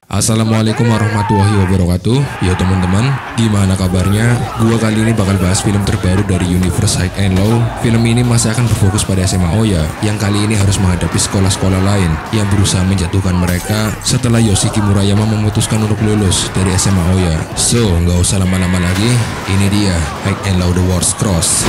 Assalamualaikum warahmatullahi wabarakatuh. Yo teman-teman, gimana kabarnya? Gua kali ini bakal bahas film terbaru dari universe High and Low. Film ini masih akan berfokus pada SMA Oya, yang kali ini harus menghadapi sekolah-sekolah lain yang berusaha menjatuhkan mereka setelah Yoshiki Murayama memutuskan untuk lulus dari SMA Oya. So, nggak usah lama-lama lagi, ini dia High and Low The Wars Cross.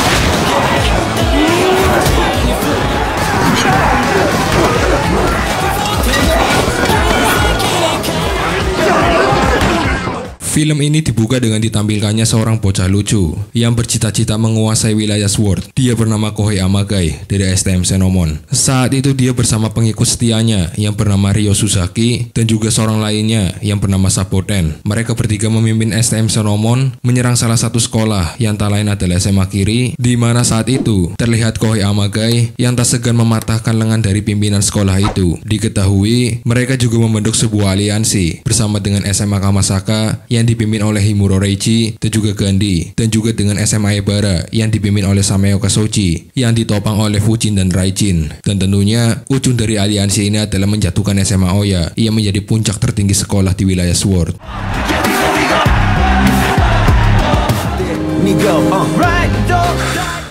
Film ini dibuka dengan ditampilkannya seorang bocah lucu yang bercita-cita menguasai wilayah Sword. Dia bernama Kohei Amagai dari STM Senomon. Saat itu dia bersama pengikut setianya yang bernama Ryo Suzaki dan juga seorang lainnya yang bernama Saboten. Mereka bertiga memimpin STM Senomon menyerang salah satu sekolah yang tak lain adalah SMA Kiri, di mana saat itu terlihat Kohei Amagai yang tak segan mematahkan lengan dari pimpinan sekolah itu. Diketahui mereka juga membentuk sebuah aliansi bersama dengan SMA Kamasaka yang dipimpin oleh Himuro Reichi dan juga Gandhi, dan juga dengan SMA Ebara yang dipimpin oleh Sameo Kasoji yang ditopang oleh Fujin dan Raijin. Dan tentunya ujung dari aliansi ini adalah menjatuhkan SMA Oya yang menjadi puncak tertinggi sekolah di wilayah Sword.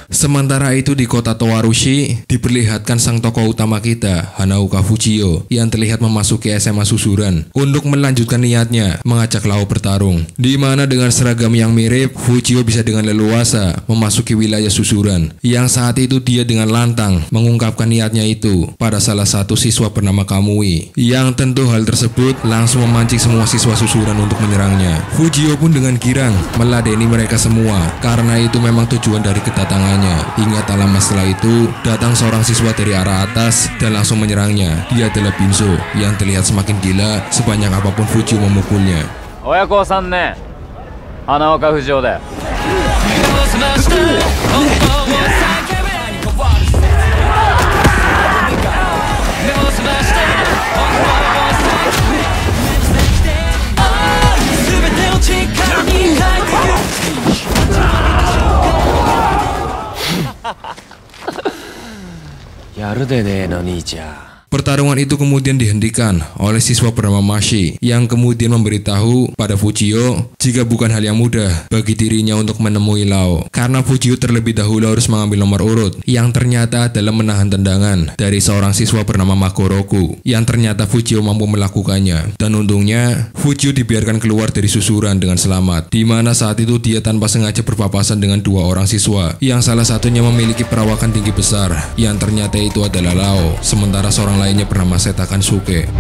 Sementara itu di kota Towarushi diperlihatkan sang tokoh utama kita, Hanaoka Fujio, yang terlihat memasuki SMA Susuran untuk melanjutkan niatnya mengajak Lao bertarung. Di mana dengan seragam yang mirip, Fujio bisa dengan leluasa memasuki wilayah Susuran, yang saat itu dia dengan lantang mengungkapkan niatnya itu pada salah satu siswa bernama Kamui, yang tentu hal tersebut langsung memancing semua siswa Susuran untuk menyerangnya. Fujio pun dengan girang meladeni mereka semua, karena itu memang tujuan dari kedatangannya. Hingga tak lama setelah itu datang seorang siswa dari arah atas dan langsung menyerangnya. Dia adalah Binzo yang terlihat semakin gila sebanyak apapun Fujio memukulnya. Oyaku-san ne, Hanaoka Fujio da. Pertarungan itu kemudian dihentikan oleh siswa bernama Mashi yang kemudian memberitahu pada Fujio jika bukan hal yang mudah bagi dirinya untuk menemui Lao, karena Fujio terlebih dahulu harus mengambil nomor urut yang ternyata adalah menahan tendangan dari seorang siswa bernama Magoroku, yang ternyata Fujio mampu melakukannya. Dan untungnya Fujio dibiarkan keluar dari Susuran dengan selamat, di mana saat itu dia tanpa sengaja berpapasan dengan dua orang siswa yang salah satunya memiliki perawakan tinggi besar yang ternyata itu adalah Lao, sementara seorang lainnya bernama Setakan Suke.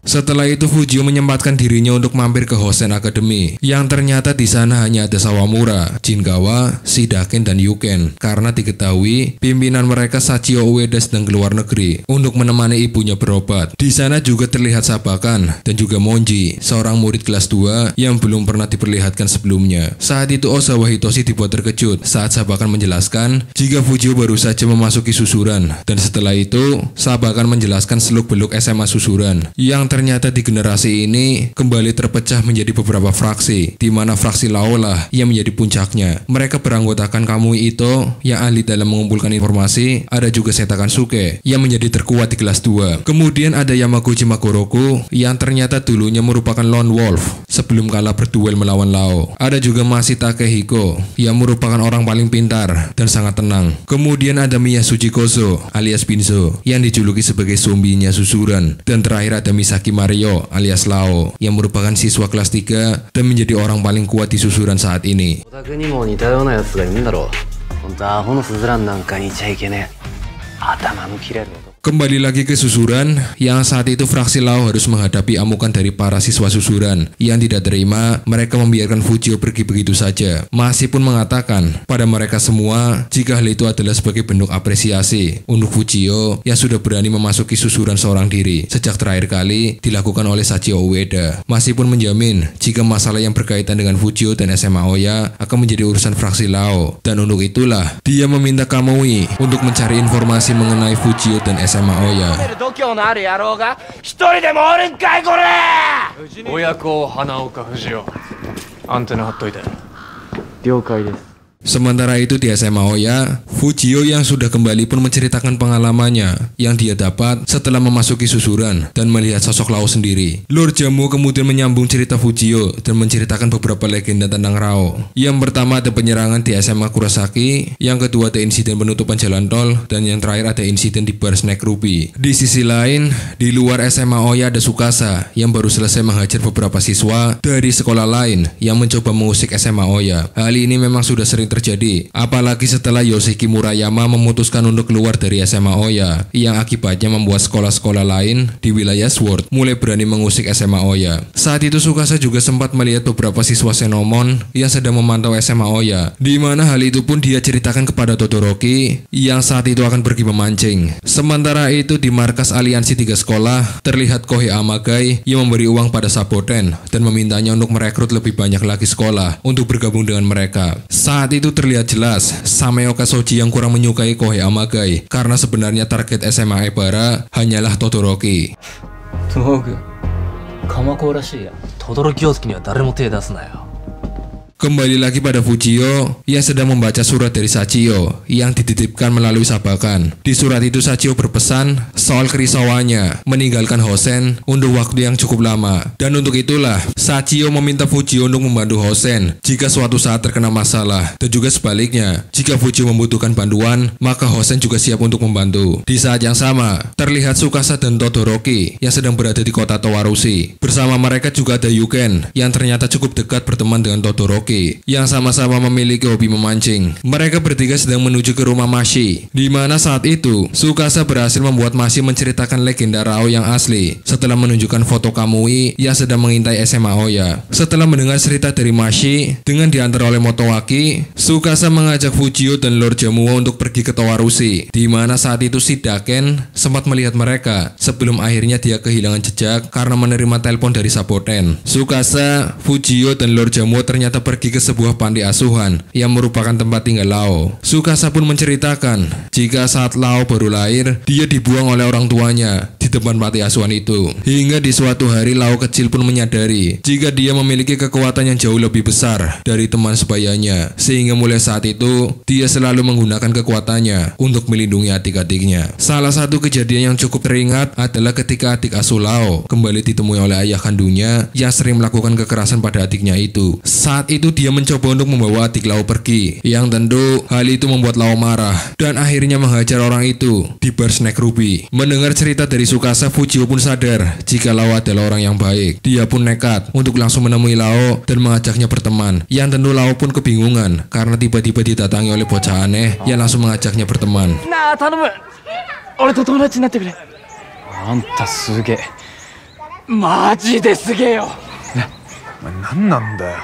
Setelah itu Fujio menyempatkan dirinya untuk mampir ke Hosen Academy, yang ternyata di sana hanya ada Sawamura, Jingawa, Shidaken dan Yuken, karena diketahui pimpinan mereka Sachio Ueda sedang keluar negeri untuk menemani ibunya berobat. Di sana juga terlihat Sabakan dan juga Monji, seorang murid kelas 2 yang belum pernah diperlihatkan sebelumnya. Saat itu Osawa Hitoshi dibuat terkejut saat Sabakan menjelaskan jika Fujio baru saja memasuki Susuran, dan setelah itu Sabakan menjelaskan seluk-beluk SMA Susuran, yang ternyata di generasi ini kembali terpecah menjadi beberapa fraksi, di mana fraksi Lao lah yang menjadi puncaknya. Mereka beranggotakan Kamui Ito yang ahli dalam mengumpulkan informasi, ada juga Setakan Suke yang menjadi terkuat di kelas 2. Kemudian ada Yamaguchi Magoroku yang ternyata dulunya merupakan lone wolf sebelum kalah berduel melawan Lao. Ada juga Mashi Takehiko yang merupakan orang paling pintar dan sangat tenang. Kemudian ada Miyasuji Kozo alias Binzo yang dijuluki sebagai zombinya Susuran. Dan terakhir ada Misaki Mario alias Lao yang merupakan siswa kelas 3 dan menjadi orang paling kuat di Susuran saat ini. Kembali lagi ke Susuran, yang saat itu fraksi Lao harus menghadapi amukan dari para siswa Susuran yang tidak terima mereka membiarkan Fujio pergi begitu saja. Mashi pun mengatakan pada mereka semua jika hal itu adalah sebagai bentuk apresiasi untuk Fujio yang sudah berani memasuki Susuran seorang diri sejak terakhir kali dilakukan oleh Sachio Ueda. Mashi pun menjamin jika masalah yang berkaitan dengan Fujio dan SMA Oya akan menjadi urusan fraksi Lao, dan untuk itulah dia meminta Kamui untuk mencari informasi mengenai Fujio dan SMA Oya. 親子花岡藤代アンテナ張っといて了解です。Sementara itu di SMA Oya, Fujio yang sudah kembali pun menceritakan pengalamannya yang dia dapat setelah memasuki susuran dan melihat sosok Rao sendiri. Lord Jamu kemudian menyambung cerita Fujio dan menceritakan beberapa legenda tentang Rao. Yang pertama ada penyerangan di SMA Kurosaki, yang kedua ada insiden penutupan jalan tol, dan yang terakhir ada insiden di bar Snack Ruby. Di sisi lain, di luar SMA Oya ada Tsukasa yang baru selesai menghajar beberapa siswa dari sekolah lain yang mencoba mengusik SMA Oya. Hal ini memang sudah sering terjadi, apalagi setelah Yoshiki Murayama memutuskan untuk keluar dari SMA Oya, yang akibatnya membuat sekolah-sekolah lain di wilayah Sword mulai berani mengusik SMA Oya. Saat itu Tsukasa juga sempat melihat beberapa siswa Senomon yang sedang memantau SMA Oya, di mana hal itu pun dia ceritakan kepada Todoroki yang saat itu akan pergi memancing. Sementara itu di markas aliansi 3 sekolah, terlihat Kohei Amagai yang memberi uang pada Saboten dan memintanya untuk merekrut lebih banyak lagi sekolah untuk bergabung dengan mereka. Saat itu terlihat jelas Sameoka Soji yang kurang menyukai Kohei Amagai karena sebenarnya target SMA Ebara hanyalah Todoroki. 東北鎌子らしいや轟陽介には誰も手出すなよ Kembali lagi pada Fujio yang sedang membaca surat dari Sachio yang dititipkan melalui sabakan. Di surat itu Sachio berpesan soal kerisauannya meninggalkan Hosen untuk waktu yang cukup lama. Dan untuk itulah Sachio meminta Fujio untuk membantu Hosen jika suatu saat terkena masalah. Dan juga sebaliknya, jika Fujio membutuhkan bantuan, maka Hosen juga siap untuk membantu. Di saat yang sama, terlihat Tsukasa dan Todoroki yang sedang berada di kota Towarushi. Bersama mereka juga ada Yuken yang ternyata cukup dekat berteman dengan Todoroki yang sama-sama memiliki hobi memancing. Mereka bertiga sedang menuju ke rumah Mashi, di mana saat itu Tsukasa berhasil membuat Mashi menceritakan legenda Rao yang asli setelah menunjukkan foto Kamui yang sedang mengintai SMA Oya. Setelah mendengar cerita dari Mashi dengan diantar oleh Motowaki, Tsukasa mengajak Fujio dan Lord Jamuo untuk pergi ke Towarushi, di mana saat itu Shidaken sempat melihat mereka sebelum akhirnya dia kehilangan jejak karena menerima telepon dari Saboten. Tsukasa, Fujio dan Lord Jamuo ternyata pergi ke sebuah panti asuhan yang merupakan tempat tinggal Lao. Tsukasa pun menceritakan jika saat Lao baru lahir, dia dibuang oleh orang tuanya di depan panti asuhan itu. Hingga di suatu hari Lao kecil pun menyadari jika dia memiliki kekuatan yang jauh lebih besar dari teman sebayanya, sehingga mulai saat itu dia selalu menggunakan kekuatannya untuk melindungi adik-adiknya. Salah satu kejadian yang cukup teringat adalah ketika adik asuh Lao kembali ditemui oleh ayah kandungnya yang sering melakukan kekerasan pada adiknya itu. Saat itu dia mencoba untuk membawa adik Lao pergi, yang tentu hal itu membuat Lao marah dan akhirnya menghajar orang itu di bar Snack Ruby. Mendengar cerita dari Tsukasa, Fujio pun sadar jika Lao adalah orang yang baik. Dia pun nekat untuk langsung menemui Lao dan mengajaknya berteman, yang tentu Lao pun kebingungan karena tiba-tiba didatangi oleh bocah aneh yang langsung mengajaknya berteman. Nah, 頼む俺と友達になってくれあんたすげえマジですげえよ何なんだよ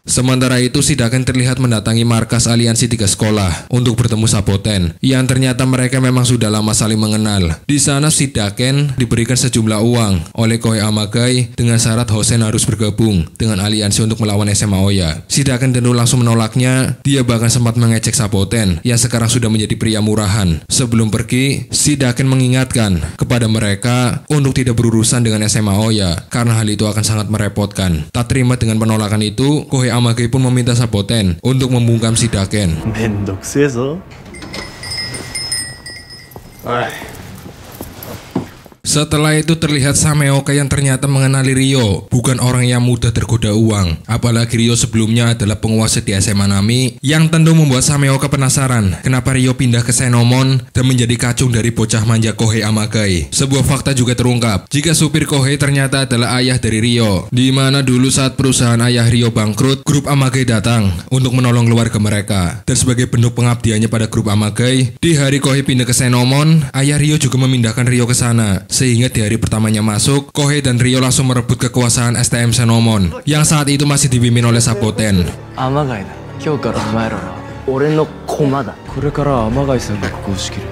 Sementara itu Shidaken terlihat mendatangi markas aliansi 3 sekolah untuk bertemu Saboten, yang ternyata mereka memang sudah lama saling mengenal. Di sana Shidaken diberikan sejumlah uang oleh Kohei Amagai dengan syarat Hosen harus bergabung dengan aliansi untuk melawan SMA Oya. Shidaken tentu langsung menolaknya. Dia bahkan sempat mengecek Saboten yang sekarang sudah menjadi pria murahan. Sebelum pergi, Shidaken mengingatkan kepada mereka untuk tidak berurusan dengan SMA Oya karena hal itu akan sangat merepotkan. Tak terima dengan penolakan itu, Kohei Amagai pun meminta Saboten untuk membungkam Shidaken. めんどくせえぞ Setelah itu terlihat Sameoka yang ternyata mengenali Ryo, bukan orang yang mudah tergoda uang. Apalagi Ryo sebelumnya adalah penguasa di SMA Nami, yang tentu membuat Sameoka penasaran kenapa Ryo pindah ke Senomon dan menjadi kacung dari bocah manja Kohei Amagai. Sebuah fakta juga terungkap jika supir Kohei ternyata adalah ayah dari Ryo, di mana dulu saat perusahaan ayah Ryo bangkrut, grup Amagai datang untuk menolong keluarga mereka. Dan sebagai bentuk pengabdiannya pada grup Amagai, di hari Kohei pindah ke Senomon, ayah Ryo juga memindahkan Ryo ke sana. Sehingga di hari pertamanya masuk, Kohei dan Ryo langsung merebut kekuasaan STM Senomon yang saat itu masih dipimpin oleh Saboten. 天貝だ今日からお前らは俺の駒だこれから天貝さんがここを仕切る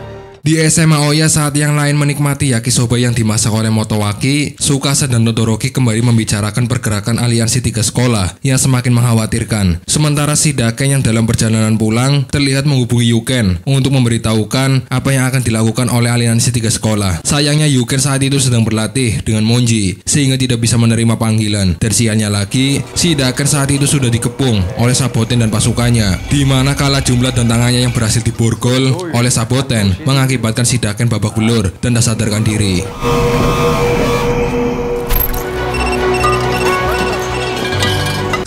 Di SMA Oya saat yang lain menikmati yakisoba yang dimasak oleh Motowaki, Tsukasa dan Todoroki kembali membicarakan pergerakan aliansi 3 sekolah yang semakin mengkhawatirkan. Sementara Shidaken yang dalam perjalanan pulang terlihat menghubungi Yuken untuk memberitahukan apa yang akan dilakukan oleh aliansi 3 sekolah. Sayangnya Yuken saat itu sedang berlatih dengan Monji sehingga tidak bisa menerima panggilan. Dan sialnya lagi, Shidaken saat itu sudah dikepung oleh Saboten dan pasukannya, di mana kalah jumlah dan tangannya yang berhasil diborgol oleh Saboten mengakibatkan Shidaken babak belur dan tak sadarkan diri.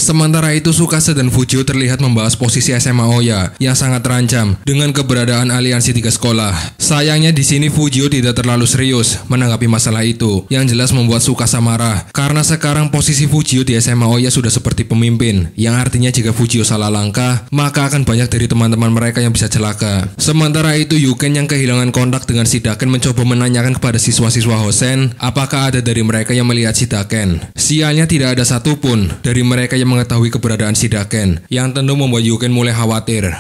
Sementara itu Tsukasa dan Fujio terlihat membahas posisi SMA Oya yang sangat terancam dengan keberadaan aliansi 3 sekolah. Sayangnya di sini Fujio tidak terlalu serius menanggapi masalah itu, yang jelas membuat Tsukasa marah karena sekarang posisi Fujio di SMA Oya sudah seperti pemimpin, yang artinya jika Fujio salah langkah maka akan banyak dari teman-teman mereka yang bisa celaka. Sementara itu Yuken yang kehilangan kontak dengan Shidaken mencoba menanyakan kepada siswa-siswa Hosen apakah ada dari mereka yang melihat Shidaken. Sialnya tidak ada satupun dari mereka yang mengetahui keberadaan Shidaken, yang tentu membuat Yuken mulai khawatir.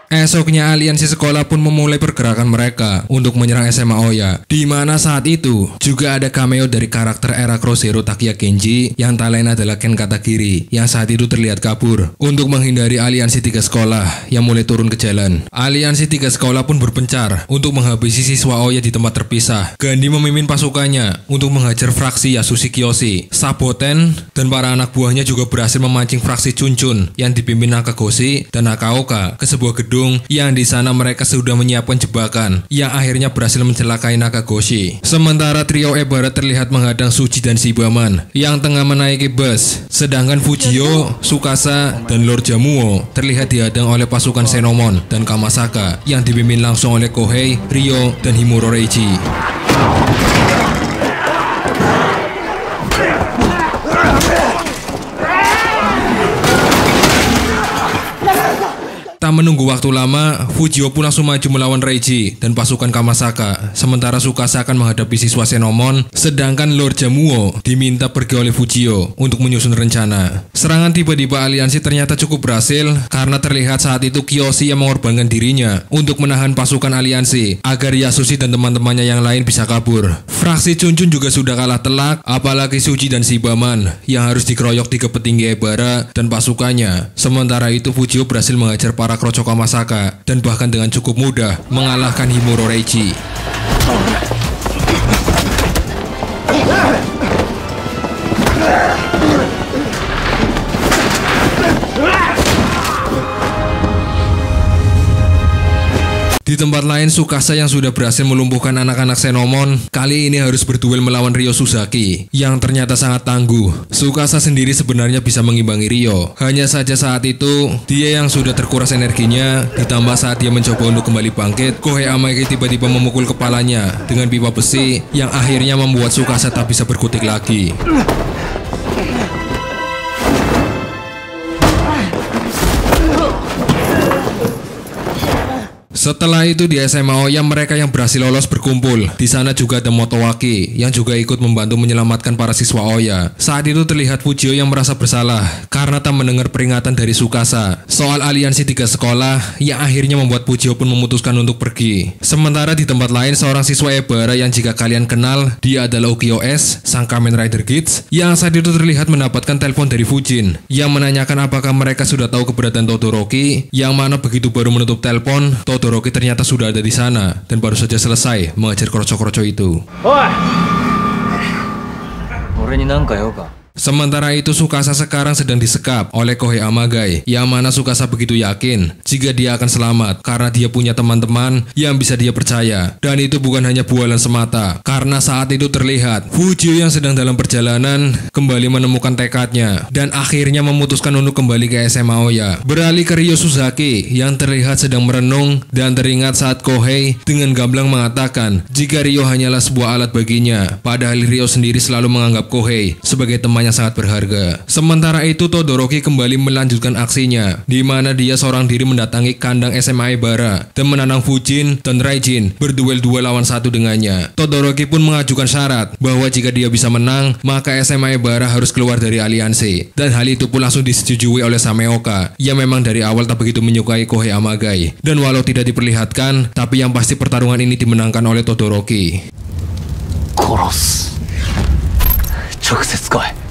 Esoknya aliansi sekolah pun memulai pergerakan mereka untuk menyerang SMA Oya, di mana saat itu juga ada cameo dari karakter era Cross Zero Takiya Genji yang tak lain adalah Ken Katagiri yang saat itu terlihat kabur untuk menghindari aliansi 3 sekolah yang mulai turun ke jalan. Aliansi 3 sekolah pun berpencar untuk menghabisi siswa Oya di tempat terpisah. Gandhi memimpin pasukannya untuk menghajar fraksi Yasushi Kiyoshi. Saboten dan para anak buahnya juga berhasil memancing fraksi Chunchun yang dipimpin Nakagoshi dan Nakaoka ke sebuah gedung yang di sana mereka sudah menyiapkan jebakan yang akhirnya berhasil mencelakai Nakagoshi. Sementara trio Ebara terlihat menghadang Suji dan Shibaman yang tengah menaiki bus, sedangkan Fujio, Tsukasa, dan Lord Jamuo terlihat dihadang oleh pasukan Senomon dan Kamasaka yang dipimpin langsung oleh Kohei, Ryo, dan Himuro Reiji. Tak menunggu waktu lama, Fujio pun langsung maju melawan Reiji dan pasukan Kamasaka. Sementara Tsukasa akan menghadapi siswa Senomon, sedangkan Lord Jamuo diminta pergi oleh Fujio untuk menyusun rencana. Serangan tiba-tiba aliansi ternyata cukup berhasil karena terlihat saat itu Kiyoshi yang mengorbankan dirinya untuk menahan pasukan aliansi agar Yasushi dan teman-temannya yang lain bisa kabur. Fraksi Chunchun juga sudah kalah telak, apalagi Suji dan Shibaman yang harus dikeroyok 3 petinggi Ebara dan pasukannya. Sementara itu Fujio berhasil mengajar para Kroco Kamasaka dan bahkan dengan cukup mudah mengalahkan Himuro Reiji. Di tempat lain, Tsukasa yang sudah berhasil melumpuhkan anak-anak Senomon kali ini harus berduel melawan Ryo Suzaki yang ternyata sangat tangguh. Tsukasa sendiri sebenarnya bisa mengimbangi Ryo, hanya saja saat itu dia yang sudah terkuras energinya, ditambah saat dia mencoba untuk kembali bangkit, Kohei Amaiki tiba-tiba memukul kepalanya dengan pipa besi yang akhirnya membuat Tsukasa tak bisa berkutik lagi. Setelah itu di SMA Oya mereka yang berhasil lolos berkumpul. Di sana juga ada Motowaki yang juga ikut membantu menyelamatkan para siswa Oya. Saat itu terlihat Fujio yang merasa bersalah karena tak mendengar peringatan dari Tsukasa soal aliansi 3 sekolah yang akhirnya membuat Fujio pun memutuskan untuk pergi. Sementara di tempat lain seorang siswa Ebara yang jika kalian kenal dia adalah Ukyo S, sang Kamen Rider Kids, yang saat itu terlihat mendapatkan telepon dari Fujin yang menanyakan apakah mereka sudah tahu keberadaan Todoroki, yang mana begitu baru menutup telepon Todoroki ternyata sudah ada di sana dan baru saja selesai mengajar kroco-kroco itu. Sementara itu Tsukasa sekarang sedang disekap oleh Kohei Amagai, yang mana Tsukasa begitu yakin jika dia akan selamat karena dia punya teman-teman yang bisa dia percaya. Dan itu bukan hanya bualan semata, karena saat itu terlihat Fujio yang sedang dalam perjalanan kembali menemukan tekadnya dan akhirnya memutuskan untuk kembali ke SMA Oya, beralih ke Ryo Suzaki yang terlihat sedang merenung dan teringat saat Kohei dengan gamblang mengatakan jika Ryo hanyalah sebuah alat baginya, padahal Ryo sendiri selalu menganggap Kohei sebagai temannya yang sangat berharga. Sementara itu Todoroki kembali melanjutkan aksinya, di mana dia seorang diri mendatangi kandang SMA Ebara dan menantang Fujin dan Raijin berduel 2 lawan 1 dengannya. Todoroki pun mengajukan syarat bahwa jika dia bisa menang, maka SMA Ebara harus keluar dari aliansi. Dan hal itu pun langsung disetujui oleh Sameoka, yang memang dari awal tak begitu menyukai Kohei Amagai. Dan walau tidak diperlihatkan, tapi yang pasti pertarungan ini dimenangkan oleh Todoroki. 殺す直接来い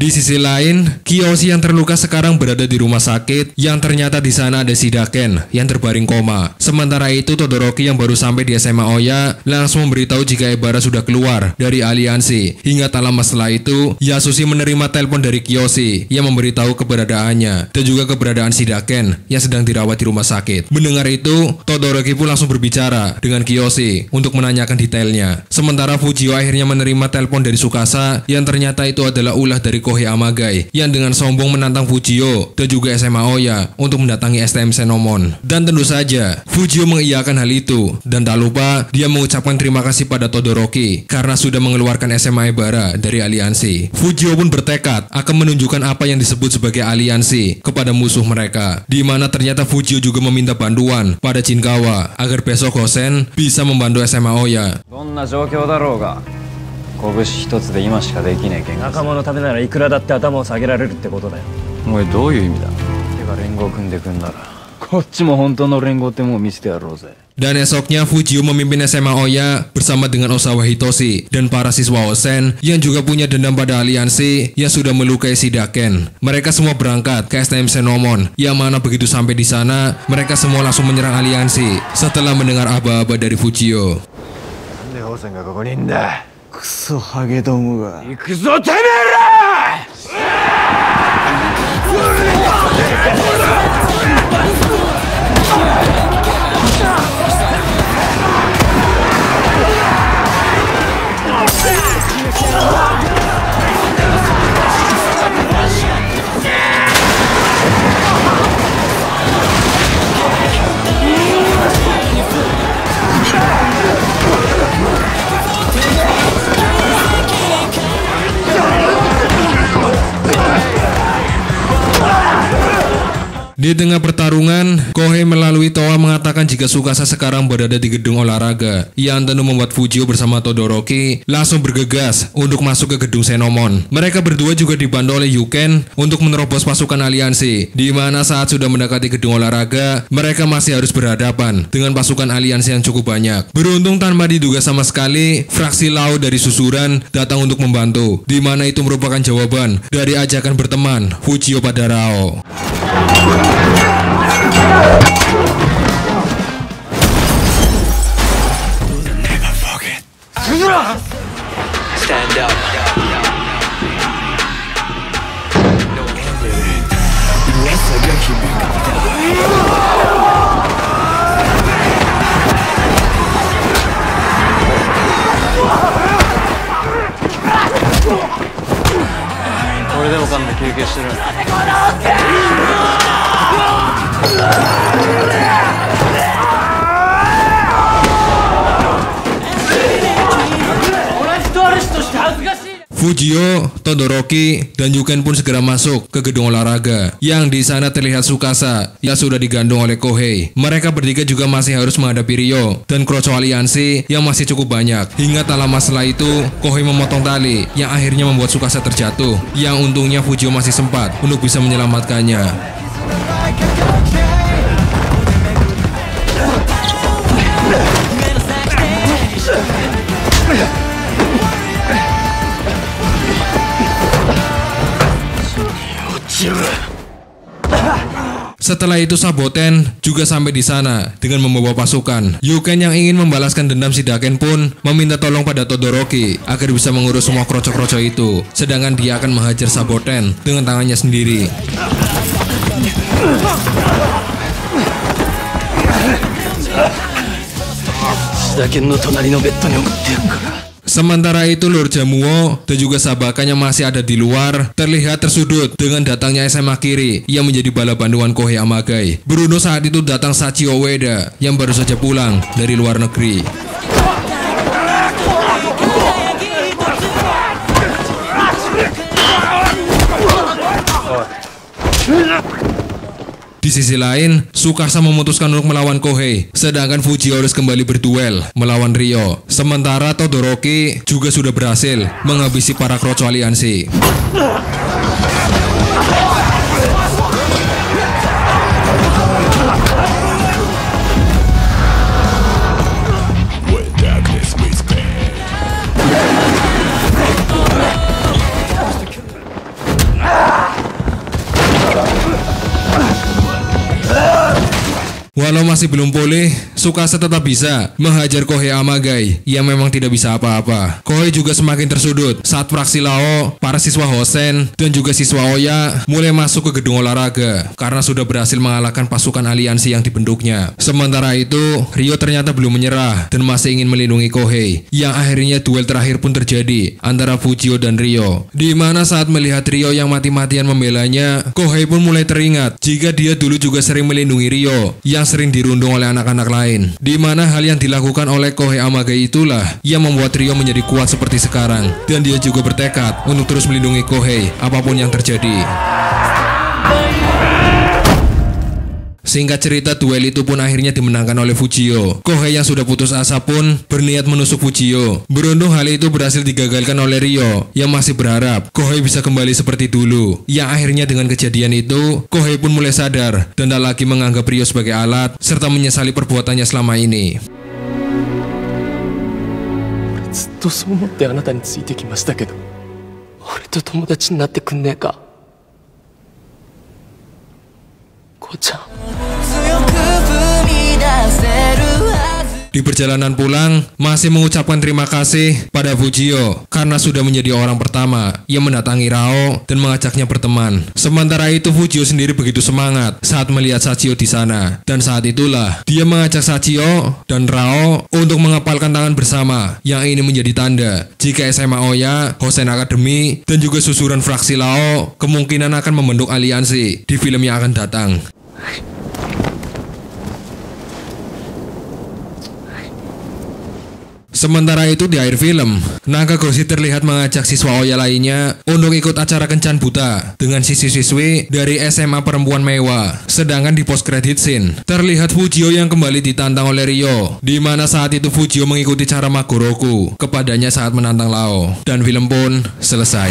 Di sisi lain, Kiyoshi yang terluka sekarang berada di rumah sakit yang ternyata di sana ada Shidaken yang terbaring koma. Sementara itu Todoroki yang baru sampai di SMA Oya langsung memberitahu jika Ebara sudah keluar dari aliansi. Hingga tak lama setelah itu, Yasushi menerima telepon dari Kiyoshi yang memberitahu keberadaannya dan juga keberadaan Shidaken yang sedang dirawat di rumah sakit. Mendengar itu, Todoroki pun langsung berbicara dengan Kiyoshi untuk menanyakan detailnya. Sementara Fujio akhirnya menerima telepon dari Tsukasa yang ternyata itu adalah ulah dari Kohei Amagai yang dengan sombong menantang Fujio dan juga SMA Oya untuk mendatangi STM Senomon. Dan tentu saja Fujio mengiyakan hal itu dan tak lupa dia mengucapkan terima kasih pada Todoroki karena sudah mengeluarkan SMA Ebara dari aliansi. Fujio pun bertekad akan menunjukkan apa yang disebut sebagai aliansi kepada musuh mereka, di mana ternyata Fujio juga meminta bantuan pada Shinkawa agar besok Hosen bisa membantu SMA Oya. 拳一つで今しかできねえ喧嘩仲間のためならいくらだって頭を下げられるってことだよおいどういう意味だてか連合組んでくんならこっちも本当の連合ってもう見せてやろうぜ Dan esoknya Fujio memimpin SMA Oya bersama dengan Osawa Hitoshi dan para siswa Hosen yang juga punya dendam pada aliansi yang sudah melukai Shidaken. Mereka semua berangkat ke STM Senomon, yang mana begitu sampai di sana mereka semua langsung menyerang aliansi setelah mendengar aba-aba dari Fujio. クソハゲどもが行くぞてめえら Di tengah pertarungan, Kohei melalui Toa mengatakan jika Tsukasa sekarang berada di gedung olahraga, yang tentu membuat Fujio bersama Todoroki langsung bergegas untuk masuk ke gedung Senomon. Mereka berdua juga dibantu oleh Yuken untuk menerobos pasukan aliansi, di mana saat sudah mendekati gedung olahraga, mereka masih harus berhadapan dengan pasukan aliansi yang cukup banyak. Beruntung tanpa diduga sama sekali, fraksi Lao dari Susuran datang untuk membantu, di mana itu merupakan jawaban dari ajakan berteman Fujio pada Rao. Stand up.俺でもかんで休憩してる。Fujio, Todoroki, dan Yuken pun segera masuk ke gedung olahraga. Yang di sana terlihat Tsukasa yang sudah digandung oleh Kohei. Mereka bertiga juga masih harus menghadapi Ryo dan kroco aliansi yang masih cukup banyak. Hingga tak lama setelah itu, Kohei memotong tali yang akhirnya membuat Tsukasa terjatuh. Yang untungnya Fujio masih sempat untuk bisa menyelamatkannya. Setelah itu Saboten juga sampai di sana dengan membawa pasukan. Yuken yang ingin membalaskan dendam Shidaken pun meminta tolong pada Todoroki agar bisa mengurus semua kroco-kroco itu. Sedangkan dia akan menghajar Saboten dengan tangannya sendiri. Sementara itu Lord Jamuo dan juga Sabakan yang masih ada di luar terlihat tersudut dengan datangnya SMA Kiri yang menjadi bala bantuan Kohei Amagai. Bruno saat itu datang Sachio Ueda yang baru saja pulang dari luar negeri. sisi lain, Tsukasa memutuskan untuk melawan Kohei, sedangkan Fujio harus kembali berduel melawan Ryo. Sementara Todoroki juga sudah berhasil menghabisi para kroco aliansi. Walau masih belum pulih, Tsukasa tetap bisa menghajar Kohei Amagai yang memang tidak bisa apa-apa. Kohei juga semakin tersudut saat fraksi Lao, para siswa Hosen, dan juga siswa Oya mulai masuk ke gedung olahraga karena sudah berhasil mengalahkan pasukan aliansi yang dibentuknya. Sementara itu, Ryo ternyata belum menyerah dan masih ingin melindungi Kohei, yang akhirnya duel terakhir pun terjadi antara Fujio dan Ryo. Di mana saat melihat Ryo yang mati-matian membelanya, Kohei pun mulai teringat jika dia dulu juga sering melindungi Ryo yang sering dirundung oleh anak-anak lain. Di mana hal yang dilakukan oleh Kohei Amagai itulah yang membuat Ryo menjadi kuat seperti sekarang, dan dia juga bertekad untuk terus melindungi Kohei apapun yang terjadi. Singkat cerita, duel itu pun akhirnya dimenangkan oleh Fujio. Kohei yang sudah putus asa pun berniat menusuk Fujio. Beruntung hal itu berhasil digagalkan oleh Ryo yang masih berharap Kohei bisa kembali seperti dulu. Yang akhirnya dengan kejadian itu, Kohei pun mulai sadar dan tak lagi menganggap Ryo sebagai alat serta menyesali perbuatannya selama ini. ずっとそう思ってあなたについてきましたけど、俺と友達になってくんねえか、こうちゃん。 Di perjalanan pulang, masih mengucapkan terima kasih pada Fujio karena sudah menjadi orang pertama yang mendatangi Rao dan mengajaknya berteman. Sementara itu, Fujio sendiri begitu semangat saat melihat Sachio di sana, dan saat itulah dia mengajak Sachio dan Rao untuk mengepalkan tangan bersama, yang ini menjadi tanda jika SMA Oya, Hosen Academy, dan juga susuran fraksi Lao kemungkinan akan membentuk aliansi di film yang akan datang. Sementara itu di akhir film, Nakagoshi terlihat mengajak siswa Oya lainnya untuk ikut acara kencan buta dengan siswi-siswi dari SMA Perempuan Mewah. Sedangkan di post credit scene, terlihat Fujio yang kembali ditantang oleh Ryo, di mana saat itu Fujio mengikuti cara Magoroku kepadanya saat menantang Lao. Dan film pun selesai.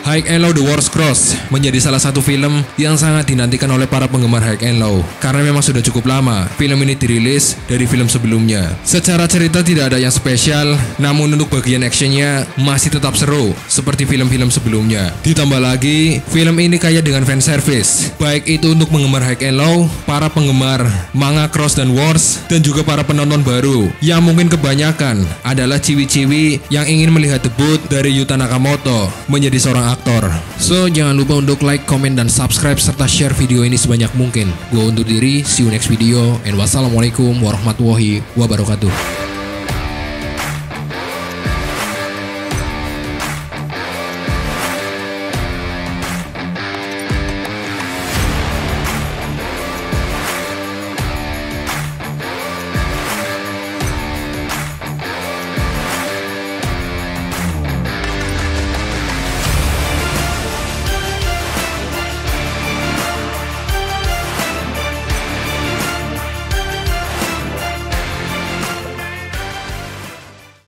High and Low The War's Cross menjadi salah satu film yang sangat dinantikan oleh para penggemar High and Low karena memang sudah cukup lama film ini dirilis dari film sebelumnya. Secara cerita tidak ada yang spesial, namun untuk bagian actionnya masih tetap seru seperti film-film sebelumnya. Ditambah lagi, film ini kaya dengan fan service, baik itu untuk penggemar High and Low, para penggemar manga Cross dan Wars, dan juga para penonton baru yang mungkin kebanyakan adalah ciwi-ciwi yang ingin melihat debut dari Yuta Nakamoto menjadi seorang aktor. So, jangan lupa untuk like, comment, dan subscribe serta share video ini sebanyak mungkin. Gue undur diri, see you next video, and wassalamualaikum warahmatullahi wabarakatuh.